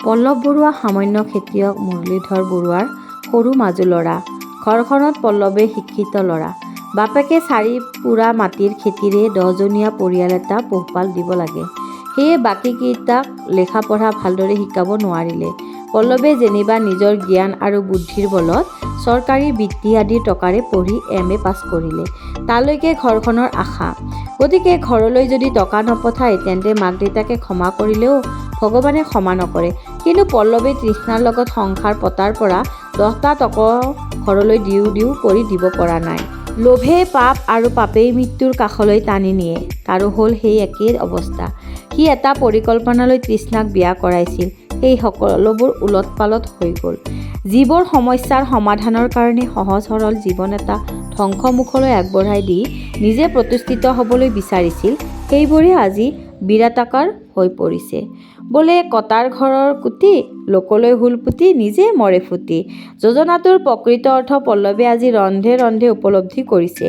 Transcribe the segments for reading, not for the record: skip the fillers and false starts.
পল্লৱ বৰুৱা সামান্য খেতিয়ক মুৰলীধৰ বৰুৱাৰ সৰু মাজু ল'ৰা। ঘৰখনত পল্লৱে শিক্ষিত ল'ৰা। বাপেকে 4 পুৰা মাটিৰ খেতিৰে 10জনীয়া পৰিয়াল এটা পোহপাল দিব লাগে। সেয়ে বাকীকেইটাক লেখা পঢ়া ভালদৰে শিকাব নোৱাৰিলে। পল্লৱে যেনিবা নিজৰ জ্ঞান আৰু বুদ্ধিৰ বলত চৰকাৰী বৃত্তি আদিৰ টকাৰে পঢ়ি MA পাছ কৰিলে। তালৈকে ঘৰখনৰ আশা। গতিকে ঘৰলৈ যদি টকা নপঠায় তেন্তে মাক দেউতাকে ক্ষমা কৰিলেও ভগৱানে ক্ষমা নকৰে। কিন্তু পল্লৱে তৃষ্ণাৰ লগত সংসাৰ পতাৰ পৰা 10টা টকাও ঘৰলৈ দিও কৰি দিব পৰা নাই। লোভে পাপ আৰু পাপেই মৃত্যুৰ কাষলৈ টানি নিয়ে। তাৰো হ'ল সেই একেই অৱস্থা। সি এটা পৰিকল্পনালৈ তৃষ্ণাক বিয়া কৰাইছিল। সেই সকলোবোৰ ওলট পালট হৈ গ'ল। যিবোৰ সমস্যাৰ সমাধানৰ কাৰণে সহজ সৰল জীৱন এটা ধ্বংসমুখলৈ আগবঢ়াই দি নিজে প্ৰতিষ্ঠিত হ'বলৈ বিচাৰিছিল, সেইবোৰে আজি বিৰাটাকাৰ হৈ পৰিছে। বোলে কটাৰ ঘৰৰ কুটি, লোকলৈ হুল পুতি নিজে মৰে ফুটি। যোজনাটোৰ প্ৰকৃত অৰ্থ পল্লৱে আজি ৰন্ধে ৰন্ধে উপলব্ধি কৰিছে।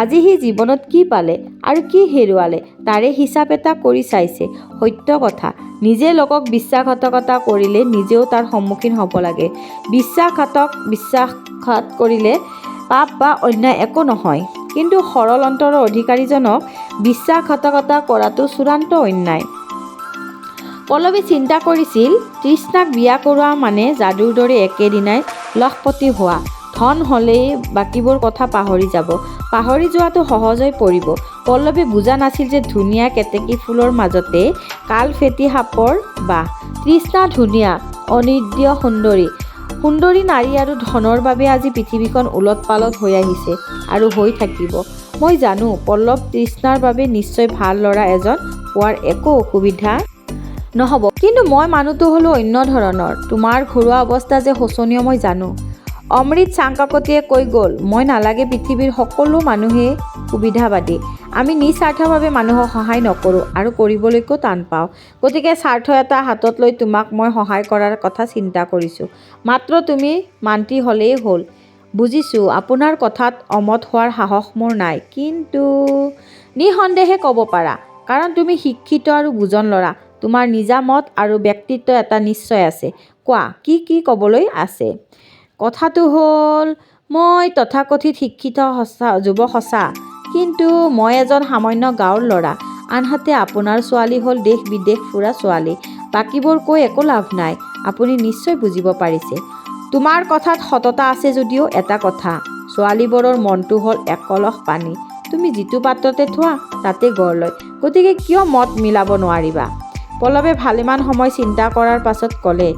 আজি সি জীৱনত কি পালে আৰু কি হেৰুৱালে তাৰে হিচাপ এটা কৰি চাইছে। সত্য কথা, নিজে লোকক বিশ্বাসঘাতকতা কৰিলে নিজেও তাৰ সন্মুখীন হ'ব লাগে। বিশ্বাসঘাত কৰিলে পাপ বা অন্যায় একো নহয়, কিন্তু সৰল অন্তৰৰ অধিকাৰীজনক বিশ্বাসঘাতকতা কৰাটো চূড়ান্ত অন্যায়। পল্লৱে চিন্তা কৰিছিল, তৃষ্ণাক বিয়া কৰোৱা মানে যাদুৰ দৰে একেদিনাই লখপতি হোৱা। ধন হ'লেই বাকীবোৰ কথা পাহৰি যাব। পাহৰি যোৱাটো সহজ হৈ পৰিব। পল্লৱে বুজা নাছিল যে ধুনীয়া কেতেকী ফুলৰ মাজতে কালফেটি সাপৰ বাস। তৃষ্ণা ধুনীয়া, অনিদ্য সুন্দৰী নাৰী আৰু ধনৰ বাবে আজি পৃথিৱীখন ওলট পালট হৈ আহিছে আৰু হৈ থাকিব। মই জানো পল্লৱ তৃষ্ণাৰ বাবে নিশ্চয় ভাল ল'ৰা এজন পোৱাৰ একো অসুবিধা নহ'ব। কিন্তু মই মানুহটো হ'লো অন্য ধৰণৰ। তোমাৰ ঘৰুৱা অৱস্থা যে শোচনীয় মই জানো। অমৃত চাংকাকতিয়ে কৈ গ'ল, মই নালাগে পৃথিৱীৰ সকলো মানুহেই সুবিধাবাদী। আমি নিস্বাৰ্থভাৱে মানুহক সহায় নকৰোঁ আৰু কৰিবলৈকো টান পাওঁ। গতিকে স্বাৰ্থ এটা হাতত লৈ তোমাক মই সহায় কৰাৰ কথা চিন্তা কৰিছোঁ। মাত্ৰ তুমি মান্তি হ'লেই হ'ল। বুজিছোঁ আপোনাৰ কথাত অমত হোৱাৰ সাহস মোৰ নাই, কিন্তু নিঃসন্দেহে ক'ব পাৰা, কাৰণ তুমি শিক্ষিত আৰু বুজন ল'ৰা। তোমাৰ নিজা মত আৰু ব্যক্তিত্ব এটা নিশ্চয় আছে। কোৱা কি ক'বলৈ আছে? কথাটো হ'ল, মই তথাকথিত শিক্ষিত যুৱক সঁচা, কিন্তু মই এজন সামান্য গাঁৱৰ ল'ৰা। আনহাতে আপোনাৰ ছোৱালী হ'ল দেশ বিদেশ ফুৰা ছোৱালী। বাকীবোৰ কৈ একো লাভ নাই। আপুনি নিশ্চয় বুজিব পাৰিছে। তোমাৰ কথাত সততা আছে যদিও এটা কথা, ছোৱালীবোৰৰ মনটো হ'ল এক কলহ পানী। তুমি যিটো পাত্ৰতে থোৱা তাতে গঢ় লয়। গতিকে কিয় মত মিলাব নোৱাৰিবা? পল্লৱে ভালেমান সময় চিন্তা কৰাৰ পাছত ক'লে,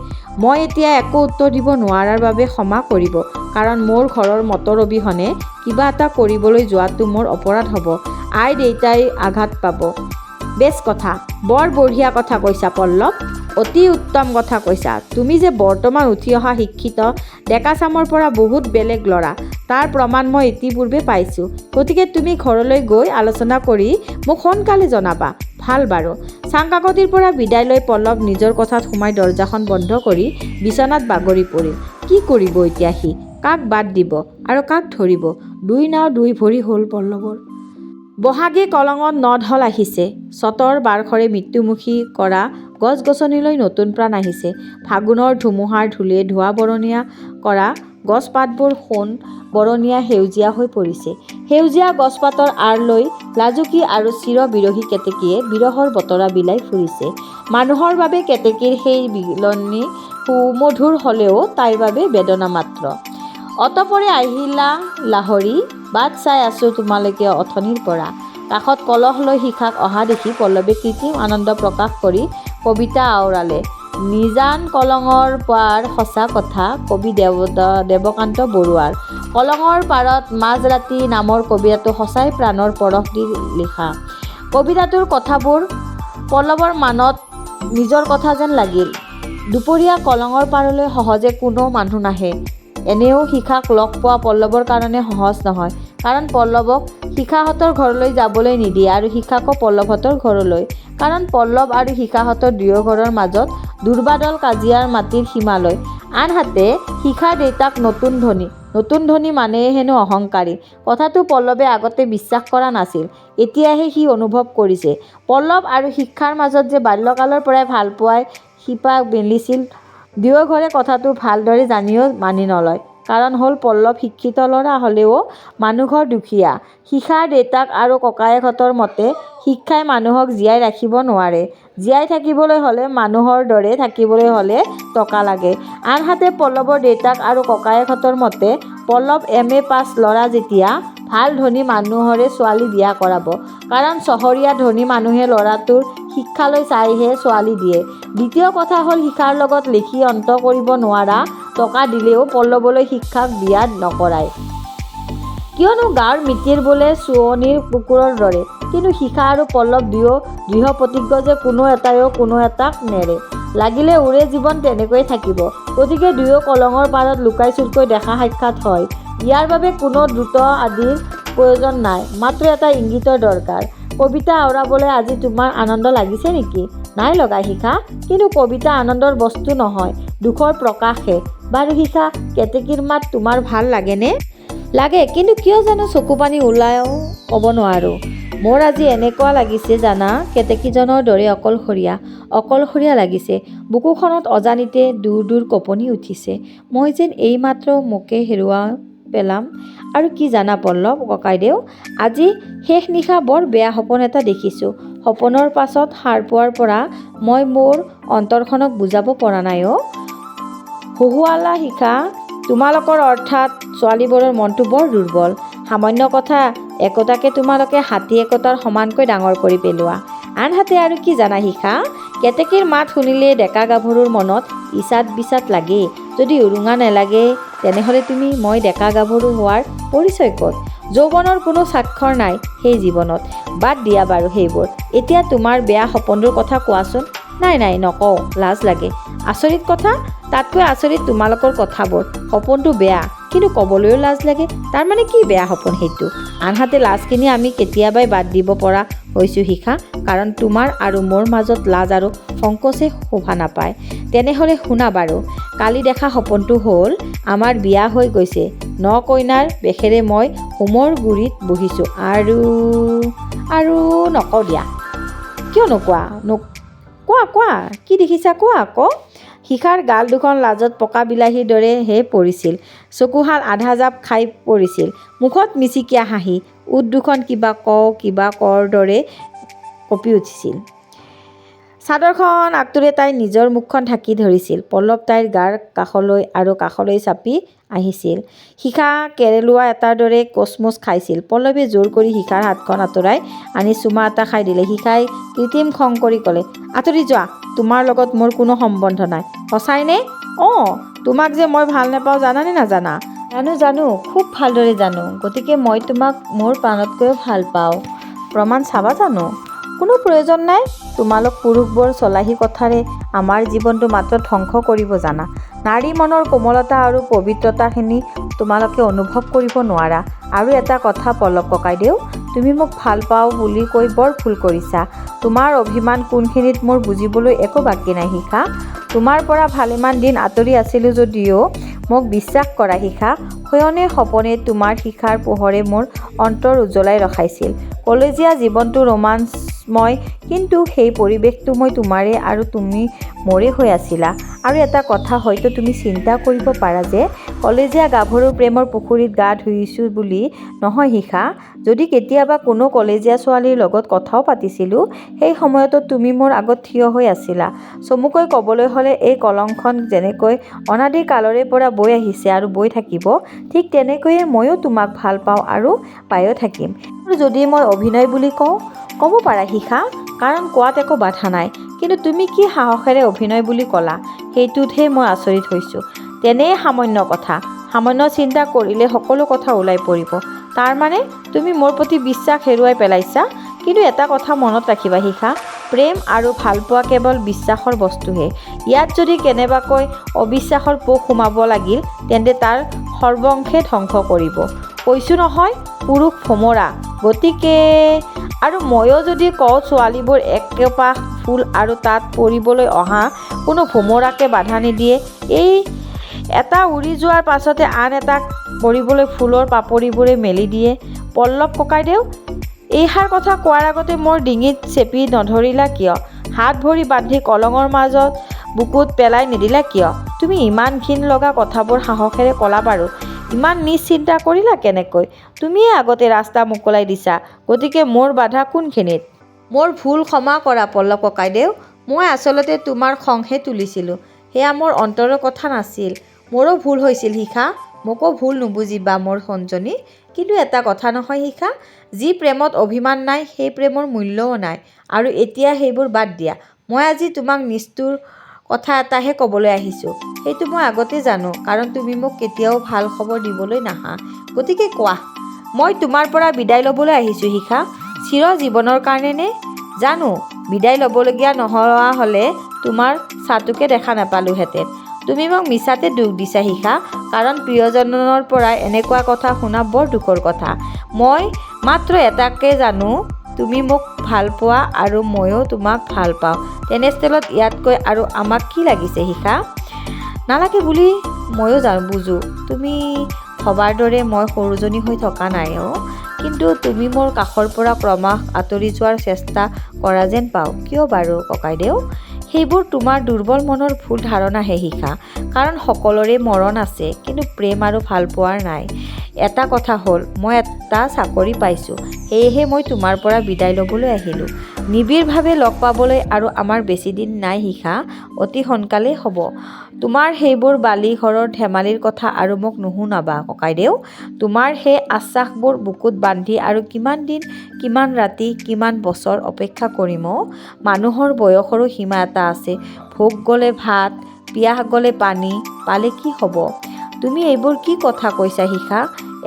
মই এতিয়া একো উত্তৰ দিব নোৱাৰাৰ বাবে ক্ষমা কৰিব, কাৰণ মোৰ ঘৰৰ মতৰ অবিহনে কিবা এটা কৰিবলৈ যোৱাটো মোৰ অপৰাধ হ'ব। আই দেউতাই আঘাত পাব। বেছ কথা, বৰ বঢ়িয়া কথা কৈছা পল্লৱ, অতি উত্তম কথা কৈছা। তুমি যে বৰ্তমান উঠি অহা শিক্ষিত ডেকাচামৰ পৰা বহুত বেলেগ ল'ৰা, তাৰ প্ৰমাণ মই ইতিপূৰ্বে পাইছোঁ। গতিকে তুমি ঘৰলৈ গৈ আলোচনা কৰি মোক সোনকালে জনাবা। ভাল বাৰু। চাংকাকতিৰ পৰা বিদায় লৈ পল্লৱ নিজৰ কোঠাত সোমাই দৰজাখন বন্ধ কৰি বিচনাত বাগৰি পৰিল। কি কৰিব এতিয়া সি? কাক বাদ দিব আৰু কাক ধৰিব? দুই নাও দুই ভৰি হ'ল পল্লৱৰ। বহাগী কলঙত নধল আহিছে। চতৰ বাৰখৰে মৃত্যুমুখী কৰা গছ-গছনিলৈ নতুন প্ৰাণ আহিছে। ফাগুনৰ ধুমুহাৰ ধূলিয়ে ধোৱা বৰণীয়া কৰা গছপাতবোৰ সোণ বৰণীয়া সেউজীয়া হৈ পৰিছে। সেউজীয়া গছপাতৰ আঁৰ লৈ লাজুকী আৰু চিৰ বিৰহী কেতেকীয়ে বিৰহৰ বতৰা বিলাই ফুৰিছে। মানুহৰ বাবে কেতেকীৰ সেই বিলনি সুমধুৰ হ'লেও তাইৰ বাবে বেদনা মাত্ৰ। অতপৰে আহিলা লাহৰী, বাট চাই আছোঁ তোমালৈকে অথনিৰ পৰা। কাষত কলহ লৈ শিখাক অহা দেখি পল্লৱে কৃত্ৰিম আনন্দ প্ৰকাশ কৰি কবিতা আওৰালে। নিজান কলঙৰ পাৰ সঁচা কথা কবি দেৱকান্ত বৰুৱাৰ। কলঙৰ পাৰত মাজ-ৰাতি নামৰ কবিতাটো সঁচাই প্ৰাণৰ পৰশ দি লিখা। কবিতাটোৰ কথাবোৰ পল্লৱৰ মনত নিজৰ কথা যেন লাগিল। দুপৰীয়া কলঙৰ পাৰলৈ সহজে কোনো মানুহ নাহে। এনেও শিখাক লগ পোৱা পল্লৱৰ কাৰণে সহজ নহয়, কাৰণ পল্লৱক শিখাহঁতৰ ঘৰলৈ যাবলৈ নিদিয়ে আৰু শিখাকো পল্লৱহঁতৰ ঘৰলৈ, কাৰণ পল্লৱ আৰু শিখাহঁতৰ দুয়ো ঘৰৰ মাজত দুৰ্বাদল কাজিয়াৰ মাটিৰ সীমালৈ। আনহাতে শিখাৰ দেউতাক নতুন ধনী মানেহে হেনো অহংকাৰী। কথাটো পল্লৱে আগতে বিশ্বাস কৰা নাছিল, এতিয়াহে সি অনুভৱ কৰিছে। পল্লৱ আৰু শিক্ষাৰ মাজত যে বাল্যকালৰ পৰাই ভালপোৱাই শিপা মেলিছিল। দুয়োঘৰে কথাটো ভালদৰে জানিও মানি নলয়। কাৰণ হ'ল পল্লৱ শিক্ষিত ল'ৰা হ'লেও মানুহঘৰ দুখীয়া। শিখাৰ দেউতাক আৰু ককায়েকহঁতৰ মতে শিক্ষাই মানুহক জীয়াই ৰাখিব নোৱাৰে। জীয়াই থাকিবলৈ হ'লে মানুহৰ দৰে থাকিবলৈ হ'লে টকা লাগে। আনহাতে পল্লৱৰ দেউতাক আৰু ককায়েকহঁতৰ মতে পল্লৱ MA পাছ ল'ৰা যেতিয়া ভাল ধনী মানুহৰে ছোৱালী বিয়া কৰাব। কাৰণ চহৰীয়া ধনী মানুহে ল'ৰাটোৰ শিক্ষালৈ চাইহে ছোৱালী দিয়ে। দ্বিতীয় কথা হ'ল শিখাৰ লগত লিখি অন্ত কৰিব নোৱাৰা টকা দিলেও পল্লৱলৈ শিক্ষাক বিয়া নকৰায়। কিয়নো গাঁৱৰ মিতিৰ বোলে চুৱনিৰ কুকুৰৰ দৰে। কিন্তু শিখা আৰু পল্লৱ দুয়ো দৃঢ় প্ৰতিজ্ঞ যে কোনো এটাইও কোনো এটাক নেৰে। লাগিলে উৰে জীৱন তেনেকৈয়ে থাকিব। গতিকে দুয়ো কলঙৰ পাৰত লুকাই চুৰকৈ দেখা সাক্ষাৎ হয়। ইয়াৰ বাবে কোনো দ্ৰুত আদিৰ প্ৰয়োজন নাই, মাত্ৰ এটা ইংগিতৰ দৰকাৰ। কবিতা আওৰাবলৈ আজি তোমাৰ আনন্দ লাগিছে নেকি? নাই লগা শিখা। কিন্তু কবিতা আনন্দৰ বস্তু নহয়, দুখৰ প্ৰকাশহে। বাৰু শিখা, কেতেকীৰ মাত তোমাৰ ভাল লাগেনে? লাগে, কিন্তু কিয় জানো চকু পানী ওলায়ও ক'ব নোৱাৰোঁ। মোৰ আজি এনেকুৱা লাগিছে জানা, কেতেকীজনৰ দৰে অকলশৰীয়া লাগিছে। বুকুখনত অজানিতে দূৰ দূৰ কঁপনি উঠিছে। মই যেন এইমাত্ৰ মোকে হেৰুৱাই পেলাম। আৰু কি জানা পল্লৱ ককাইদেউ, আজি শেষ নিশা বৰ বেয়া সপোন এটা দেখিছোঁ। সপোনৰ পাছত সাৰ পোৱাৰ পৰা মই মোৰ অন্তৰখনক বুজাব পৰা নাই অ'। হুহুৱালা শিখা, তোমালোকৰ অৰ্থাৎ ছোৱালীবোৰৰ মনটো বৰ দুৰ্বল। সামান্য কথা একোটাকে তোমালোকে হাতী একোটাৰ সমানকৈ ডাঙৰ কৰি পেলোৱা। আনহাতে আৰু কি জানা শিখা, কেতেকীৰ মাত শুনিলে ডেকা গাভৰুৰ মনত ইচাত বিচাত লাগে। যদি উৰুঙা নেলাগে তেনেহ'লে মই ডেকা গাভৰু হোৱাৰ পৰিচয় ক'ত? যৌৱনৰ কোনো স্বাক্ষৰ নাই সেই জীৱনত। বাদ দিয়া বাৰু সেইবোৰ। এতিয়া তোমাৰ বেয়া সপোনটোৰ কথা কোৱাচোন। নাই নকওঁ, লাজ লাগে। আচৰিত কথা, তাতকৈ আচৰিত তোমালোকৰ কথাবোৰ। সপোনটো বেয়া, কিন্তু ক'বলৈও লাজ লাগে। তাৰমানে কি বেয়া সপোন সেইটো? আনহাতে লাজখিনি আমি কেতিয়াবাই বাদ দিব পৰা হৈছোঁ শিখা। কাৰণ তোমাৰ আৰু মোৰ মাজত লাজ আৰু সংকোচে শোভা নাপায়। তেনেহ'লে শুনা বাৰু। কালি দেখা সপোনটো হ'ল আমাৰ বিয়া হৈ গৈছে। 9 কইনাৰ বেশেৰে মই হোমৰ গুৰিত বহিছোঁ আৰু নকওঁ দিয়া। কিয় নোকোৱা? কোৱা কি দেখিছা কোৱা আকৌ। শিখাৰ গাল দুখন লাজত পকা বিলাহীৰ দৰে হে পৰিছিল। চকুহাল আধা জাপ খাই পৰিছিল। মুখত মিচিকীয়া হাঁহি। ওঠ দুখন কিবা কৰ দৰে কঁপি উঠিছিল। চাদৰখন আগটোৰে তাই নিজৰ মুখখন ঢাকি ধৰিছিল। পল্লৱ তাইৰ গাৰ কাষলৈ চাপি আহিছিল। শিখা কেৰেলোৱা এটাৰ দৰে কচমচ খাইছিল। পল্লৱে জোৰ কৰি শিখাৰ হাতখন আঁতৰাই আনি চুমা এটা খাই দিলে। শিখাই কৃত্ৰিম খং কৰি ক'লে, আঁতৰি যোৱা, তোমাৰ লগত মোৰ কোনো সম্বন্ধ নাই। সঁচাইনে? অঁ, তোমাক যে মই ভাল নাপাওঁ জানা নে নাজানা? জানো, খুব ভালদৰে জানো। গতিকে মই তোমাক মোৰ প্ৰাণতকৈও ভাল পাওঁ। প্ৰমাণ চাবা জানো? কোনো প্ৰয়োজন নাই। তোমালোক পুৰুষবোৰ চলাহী কথাৰে আমাৰ জীৱনটো মাত্ৰ ধ্বংস কৰিব জানা। নাৰী মনৰ কোমলতা আৰু পবিত্ৰতাখিনি তোমালোকে অনুভৱ কৰিব নোৱাৰা। আৰু এটা কথা পল্লৱ ককাইদেউ, তুমি মোক ভাল পাওঁ বুলি কৈ বৰ ভুল কৰিছা। তোমাৰ অভিমান কোনখিনিত মোৰ বুজিবলৈ একো বাকী নাই শিখা। তোমাৰ পৰা ভালেমান দিন আঁতৰি আছিলোঁ যদিও মোক বিশ্বাস কৰা শিখা, শয়নে সপনে তোমাৰ শিখাৰ পোহৰে মোৰ অন্তৰ উজ্বলাই ৰখাইছিল। কলেজীয়া জীৱনটো ৰোমাঞ্চময়, কিন্তু সেই পৰিৱেশটো মই তোমাৰে আৰু তুমি মোৰে হৈ আছিলা। আৰু এটা কথা হয়তো তুমি চিন্তা কৰিব পাৰা যে কলেজীয়া গাভৰুৰ প্ৰেমৰ পুখুৰীত গা ধুইছোঁ বুলি নহয় শিখা। যদি কেতিয়াবা কোনো কলেজীয়া ছোৱালীৰ লগত কথাও পাতিছিলোঁ, সেই সময়তো তুমি মোৰ আগত থিয় হৈ আছিলা। চমুকৈ ক'বলৈ হ'লে এই কলংখন যেনেকৈ অনাদি কালৰে পৰা বৈ আহিছে আৰু বৈ থাকিব, ঠিক তেনেকৈয়ে ময়ো তোমাক ভাল পাওঁ আৰু পায়ো থাকিম। আৰু যদি মই অভিনয় বুলি ক'ব পাৰা শিখা, কাৰণ কোৱাত একো বাধা নাই। কিন্তু তুমি কি সাহসেৰে অভিনয় বুলি ক'লা, সেইটোতহে মই আচৰিত হৈছোঁ। তেনেই সামান্য কথা, সামান্য চিন্তা কৰিলে সকলো কথা ওলাই পৰিব। তাৰমানে তুমি মোৰ প্ৰতি বিশ্বাস হেৰুৱাই পেলাইছা। কিন্তু এটা কথা মনত ৰাখিবা শিখা, প্ৰেম আৰু ভালপোৱা কেৱল বিশ্বাসৰ বস্তুহে। ইয়াত যদি কেনেবাকৈ অবিশ্বাসৰ পোক সোমাব লাগিল, তেন্তে তাৰ সৰ্বংশে ধ্বংস কৰিব। কৈছোঁ নহয়, পুৰুষ ভোমোৰা। গতিকে আৰু ময়ো যদি কওঁ ছোৱালীবোৰ একেপাহ ফুল আৰু তাত পৰিবলৈ অহা কোনো ভোমোৰাকে বাধা নিদিয়ে। এই এটা উৰি যোৱাৰ পাছতে আন এটাক পৰিবলৈ ফুলৰ পাপৰিবোৰে মেলি দিয়ে। পল্লৱ ককাইদেউ, এইষাৰ কথা কোৱাৰ আগতে মোৰ ডিঙিত চেপি নধৰিলা কিয়? হাত ভৰি বান্ধি কলঙৰ মাজত বুকুত পেলাই নিদিলা কিয়? তুমি ইমান ঘিণ লগা কথাবোৰ সাহসেৰে ক'লা বাৰু। ইমান নিশ্চিন্তা কৰিলা কেনেকৈ? তুমিয়ে আগতে ৰাস্তা মোকলাই দিছা, গতিকে মোৰ বাধা কোনখিনিত? মোৰ ভুল ক্ষমা কৰা পল্লৱ ককাইদেউ। মই আচলতে তোমাৰ খংহে তুলিছিলোঁ। সেয়া মোৰ অন্তৰৰ কথা নাছিল। মোৰো ভুল হৈছিল শিখা। মোকো ভুল নুবুজিবা মোৰ সঞ্জনী। কিন্তু এটা কথা নহয় শিখা, যি প্ৰেমত অভিমান নাই সেই প্ৰেমৰ মূল্যও নাই। আৰু এতিয়া সেইবোৰ বাদ দিয়া। মই আজি তোমাক নিষ্ঠুৰ কথা এটাহে ক'বলৈ আহিছোঁ। সেইটো মই আগতে জানো, কাৰণ তুমি মোক কেতিয়াও ভাল খবৰ দিবলৈ নাহা। গতিকে কোৱা। মই তোমাৰ পৰা বিদায় ল'বলৈ আহিছোঁ শিখা। চিৰ জীৱনৰ কাৰণে নে? জানো, বিদায় ল'বলগীয়া নোহোৱা হ'লে তোমাৰ ছাটোকে দেখা নাপালোহেঁতেন। তুমি মোক মিছাতে দুখ দিছা শিখা, কাৰণ প্ৰিয়জনৰ পৰা এনেকুৱা কথা শুনা বৰ দুখৰ কথা। মই মাত্ৰ এটাকে জানো, তুমি মোক ভাল পোৱা আৰু ময়ো তোমাক ভাল পাওঁ। তেনেস্থলত ইয়াতকৈ আৰু আমাক কি লাগিছে শিখা? নালাগে বুলি ময়ো বুজোঁ। তুমি ভবাৰ দৰে মই সৰুজনী হৈ থকা নাই কিন্তু তুমি মোৰ কাষৰ পৰা ক্ৰমাৎ আঁতৰি যোৱাৰ চেষ্টা কৰা যেন পাওঁ। কিয় বাৰু ককাইদেউ? সেইবোৰ তোমাৰ দুৰ্বল মনৰ ভুল ধাৰণাহে শিখা। কাৰণ সকলোৰে মৰণ আছে, কিন্তু প্ৰেম আৰু ভালপোৱাৰ নাই। এটা কথা হ'ল, মই এটা চাকৰি পাইছোঁ, সেয়েহে মই তোমাৰ পৰা বিদায় ল'বলৈ আহিলোঁ। নিবিড়ভাৱে লগ পাবলৈ আৰু আমাৰ বেছি দিন নাই শিখা, অতি সোনকালেই হ'ব। তোমাৰ সেইবোৰ বালি ঘৰৰ ধেমালিৰ কথা আৰু মোক নুশুনাবা ককাইদেউ। তোমাৰ সেই আশ্বাসবোৰ বুকুত বান্ধি আৰু কিমান দিন, কিমান ৰাতি, কিমান বছৰ অপেক্ষা কৰিম মানুহৰ বয়সৰো সীমা এটা আছে। ভোক গ'লে ভাত, পিয়াহ গ'লে পানী পালে কি হ'ব? তুমি এইবোৰ কি কথা কৈছা শিখা?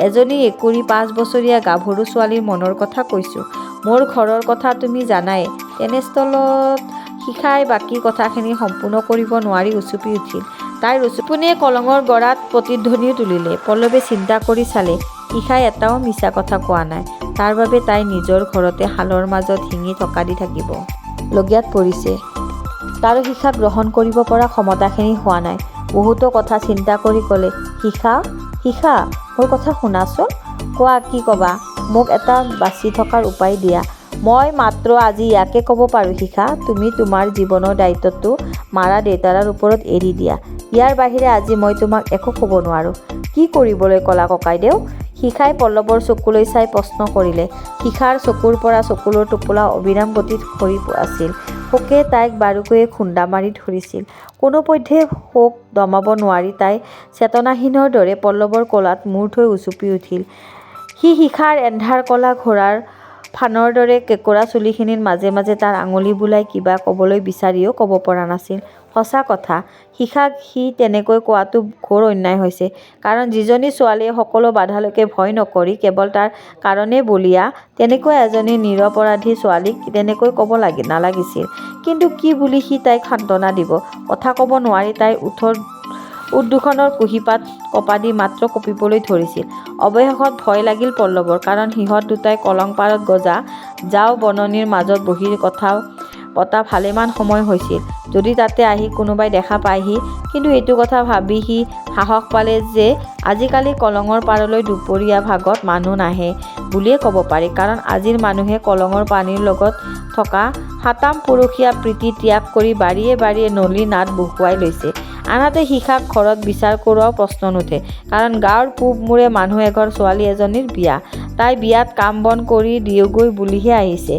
এজনী একুৰি 5 বছৰীয়া গাভৰু ছোৱালীৰ মনৰ কথা কৈছোঁ। মোৰ ঘৰৰ কথা তুমি জানাই। তেনেস্থলত শিখাই বাকী কথাখিনি সম্পূৰ্ণ কৰিব নোৱাৰি উচুপি উঠিল। তাইৰ উচুপনিয়ে কলঙৰ গৰাত প্ৰতিধ্বনিও তুলিলে। পল্লৱে চিন্তা কৰি চালে, শিখাই এটাও মিছা কথা কোৱা নাই। তাৰ বাবে তাই নিজৰ ঘৰতে শালৰ মাজত শিঙি থকা দি থাকিব লগীয়াত পৰিছে। তাৰো শিক্ষা গ্ৰহণ কৰিব পৰা ক্ষমতাখিনি হোৱা নাই। বহুতো কথা চিন্তা কৰি ক'লে, শিখা মোৰ কথা শুনাচোন। কোৱা, কি ক'বা? মোক এটা বাচি থকাৰ উপায় দিয়া। মই মাত্ৰ আজি ইয়াকে ক'ব পাৰোঁ শিখা, তুমি তোমাৰ জীৱনৰ দায়িত্বটো মাৰা দেউতাৰ ওপৰত এৰি দিয়া। ইয়াৰ বাহিৰে আজি মই তোমাক একো ক'ব নোৱাৰোঁ। কি কৰিবলৈ ক'লা ককাইদেউ? শিখাই পল্লৱৰ চকুলৈ চাই প্ৰশ্ন কৰিলে। শিখাৰ চকুৰ পৰা চকুলোৰ টোপোলা অবিৰাম গতিত সৰি আছিল। শোকে তাইক বাৰুকৈয়ে খুন্দা মাৰি ধৰিছিল। কোনোপধ্যে শোক দমাব নোৱাৰি তাই চেতনাহীনৰ দৰে পল্লৱৰ কোলাত মূৰ থৈ উচুপি উঠিল। সি শিখাৰ এন্ধাৰ কলা ঘোঁৰাৰ ফানৰ দৰে কেঁকোৰা চুলিখিনিৰ মাজে মাজে তাৰ আঙুলি বুলাই কিবা ক'বলৈ বিচাৰিও ক'ব পৰা নাছিল। সঁচা কথা, শিখাক সি তেনেকৈ কোৱাটো ঘোৰ অন্যায় হৈছে। কাৰণ যিজনী ছোৱালীয়ে সকলো বাধালৈকে ভয় নকৰি কেৱল তাৰ কাৰণেই বলীয়া, তেনেকুৱা এজনী নিৰপৰাধী ছোৱালীক তেনেকৈ ক'ব নালাগিছিল। কিন্তু কি বুলি সি তাইক সান্তনা দিব? কথা ক'ব নোৱাৰি তাইৰ ওঠ দুখনৰ কুঁহিপাত কপাদি মাত্ৰ কঁপিবলৈ ধৰিছিল। অৱশেষত ভয় লাগিল পল্লৱৰ, কাৰণ সিহঁত দুটাই কলং পাৰত গজা ঝাও বননিৰ মাজত বহি কথা পতা ভালেমান সময় হৈছিল। যদি তাতে আহি কোনোবাই দেখা পায়হি। কিন্তু এইটো কথা ভাবি সি সাহস পালে যে আজিকালি কলঙৰ পাৰলৈ দুপৰীয়া ভাগত মানুহ নাহে বুলিয়ে ক'ব পাৰি। কাৰণ আজিৰ মানুহে কলঙৰ পানীৰ লগত থকা সাতাম পুৰুষীয়া প্ৰীতি ত্যাগ কৰি বাৰীয়ে বাৰীয়ে নলী নাদ বহুৱাই লৈছে। আনহাতে শিখাক ঘৰত বিচাৰ কৰোৱাও প্ৰশ্ন নুঠে। কাৰণ গাঁৱৰ পূব মূৰে মানুহ এঘৰ ছোৱালী এজনীৰ বিয়া। তাই বিয়াত কাম বন কৰি দিওঁগৈ বুলিহে আহিছে।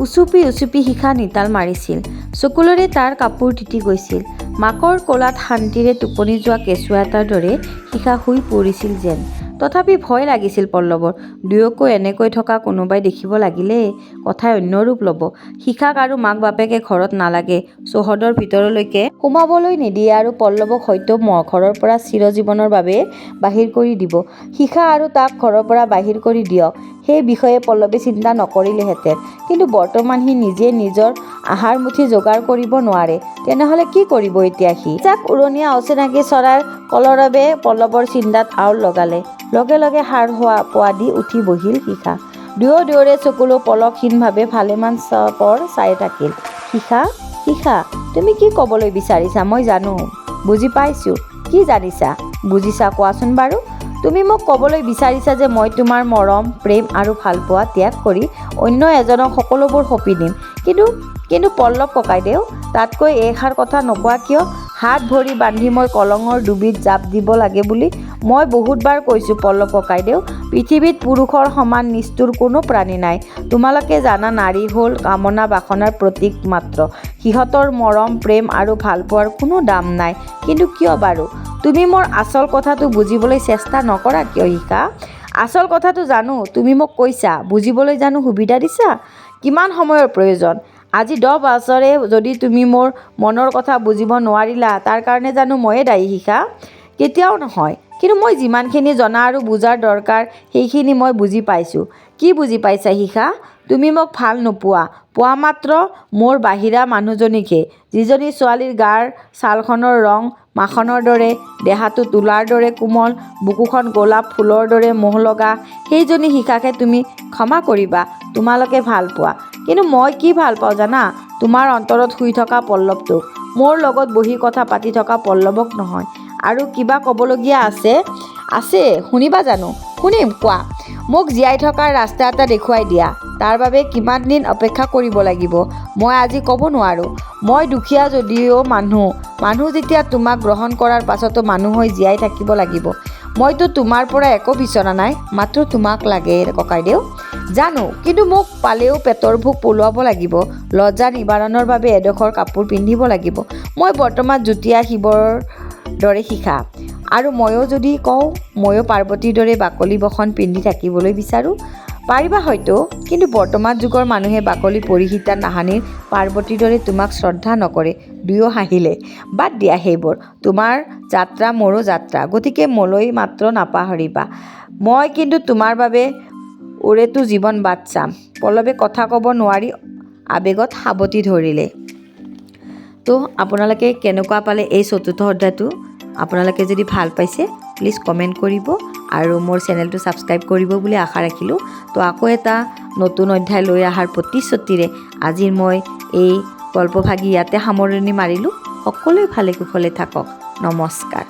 উচুপি উচুপি শিখা নিতাল মাৰিছিল। চকুলোৰে তাৰ কাপোৰ তিতি গৈছিল। মাকৰ কোলাত শান্তিৰে টোপনি যোৱা কেঁচুৱা এটাৰ দৰে শিখা শুই পৰিছিল যেন। তথাপি ভয় লাগিছিল পল্লৱৰ। দুয়োকো এনেকৈ থকা কোনোবাই দেখিব লাগিলেই কথাই অন্য ৰূপ ল'ব। শিখাক আৰু মাক বাপেকে ঘৰত নালাগে, চৌহদৰ ভিতৰলৈকে সোমাবলৈ নিদিয়ে আৰু পল্লৱক হয়তো ঘৰৰ পৰা চিৰজীৱনৰ বাবে বাহিৰ কৰি দিব। শিখা আৰু তাক ঘৰৰ পৰা বাহিৰ কৰি দিয়ক, সেই বিষয়ে পল্লৱে চিন্তা নকৰিলেহেঁতেন। কিন্তু বৰ্তমান সি নিজে নিজৰ আহাৰ মুঠি যোগাৰ কৰিব নোৱাৰে। তেনেহ'লে কি কৰিব এতিয়া সি? যাক উৰণীয়া অচিনাকি চৰাইৰ কলৰৱে পল্লৱৰ চিন্তাত আউল লগালে। লগে লগে সাৰ পোৱা দি উঠি বহিল শিখা। দুয়োৰে চকুলো পলকহীনভাৱে ভালেমান পৰ চাই থাকিল। শিখা, তুমি কি ক'বলৈ বিচাৰিছা মই জানো, বুজি পাইছোঁ। কি জানিছা, বুজিছা কোৱাচোন বাৰু? তুমি মোক ক'বলৈ বিচাৰিছা যে মই তোমাৰ মৰম, প্ৰেম আৰু ভালপোৱা ত্যাগ কৰি অন্য এজনক সকলোবোৰ সঁপি দিম। কিন্তু পল্লৱ ককাইদেউ তাতকৈ এষাৰ কথা নকোৱা কিয়? হাত ভৰি বান্ধি মই কলঙৰ ডুবিত জাপ দিব লাগে বুলি মই বহুতবাৰ কৈছোঁ পল্লৱ ককাইদেউ। পৃথিৱীত পুৰুষৰ সমান নিষ্ঠুৰ কোনো প্ৰাণী নাই। তোমালোকে জানা নাৰী হ'ল কামনা বাসনাৰ প্ৰতীক মাত্ৰ। সিহঁতৰ মৰম প্ৰেম আৰু ভালপোৱাৰ কোনো দাম নাই। কিন্তু কিয় বাৰু? তুমি মোৰ আচল কথাটো বুজিবলৈ চেষ্টা নকৰা কিয় শিখা? আচল কথাটো জানো, তুমি মোক কৈছা, বুজিবলৈ জানো সুবিধা দিছা। কিমান সময়ৰ প্ৰয়োজন? আজি 10 বছৰে যদি তুমি মোৰ মনৰ কথা বুজিব নোৱাৰিলা তাৰ কাৰণে জানো ময়ে দায়ী শিখা? কেতিয়াও নহয়। কিন্তু মই যিমানখিনি জনা আৰু বুজাৰ দৰকাৰ সেইখিনি মই বুজি পাইছোঁ। কি বুজি পাইছা শিখা? তুমি মোক ভাল নোপোৱা। পোৱা মাত্ৰ মোৰ বাহিৰা মানুহজনীকহে, যিজনী ছোৱালীৰ গাৰ ছালখনৰ ৰং মাখনৰ দৰে, দেহাটো তুলাৰ দৰে কোমল, বুকুখন গোলাপ ফুলৰ দৰে মোহ লগা, সেইজনী শিখাকে তুমি ক্ষমা কৰিবা তোমালোকে ভাল পোৱা। কিন্তু মই কি ভাল পাওঁ জানা? তোমাৰ অন্তৰত শুই থকা পল্লৱটোক, মোৰ লগত বহি কথা পাতি থকা পল্লৱক নহয়। আৰু কিবা ক'বলগীয়া আছে? আছে, শুনিবা জানো? শুনিম, কোৱা। মোক জীয়াই থকাৰ ৰাস্তা এটা দেখুৱাই দিয়া। তাৰ বাবে কিমান দিন অপেক্ষা কৰিব লাগিব মই আজি ক'ব নোৱাৰোঁ। মই দুখীয়া যদিও মানুহ যেতিয়া তোমাক গ্ৰহণ কৰাৰ পাছতো মানুহ হৈ জীয়াই থাকিব লাগিব। মইতো তোমাৰ পৰা একো বিচৰা নাই, মাত্ৰ তোমাক লাগে ককাইদেউ। জানো, কিন্তু মোক পালেও পেটৰ ভোক পলুৱাব লাগিব, লজ্জা নিবাৰণৰ বাবে এডোখৰ কাপোৰ পিন্ধিব লাগিব। মই বৰ্তমান যুটীয়া শিৱৰ দৰে শিখা। আৰু ময়ো যদি কওঁ, ময়ো পাৰ্বতীৰ দৰে বাকলি বসন পিন্ধি থাকিবলৈ বিচাৰোঁ। পাৰিবা হয়তো, কিন্তু বৰ্তমান যুগৰ মানুহে বাকলি পৰিহিতা নাহানিৰ পাৰ্বতীৰ দৰে তোমাক শ্ৰদ্ধা নকৰে। দুয়ো হাঁহিলে। বাদ দিয়া সেইবোৰ। তোমাৰ যাত্ৰা মোৰো যাত্ৰা, গতিকে মোলৈ মাত্ৰ নাপাহৰিবা। মই কিন্তু তোমাৰ বাবে ওৰেতো জীৱন বাট চাম। পল্লৱে কথা ক'ব নোৱাৰি আৱেগত সাৱটি ধৰিলে। তো আপোনালোকে কেনেকুৱা পালে এই চতুৰ্থ অধ্যায়টো? আপোনালোকে যদি ভাল পাইছে প্লিজ কমেণ্ট কৰিব আৰু মোৰ চেনেলটো ছাবস্ক্ৰাইব কৰিব বুলি আশা ৰাখিলোঁ। তো আকৌ এটা নতুন অধ্যায় লৈ অহাৰ প্ৰতিশ্ৰুতিৰে আজি মই এই গল্পভাগি ইয়াতে সামৰণি মাৰিলোঁ। সকলোৱে ভালে কুশলে থাকক। নমস্কাৰ।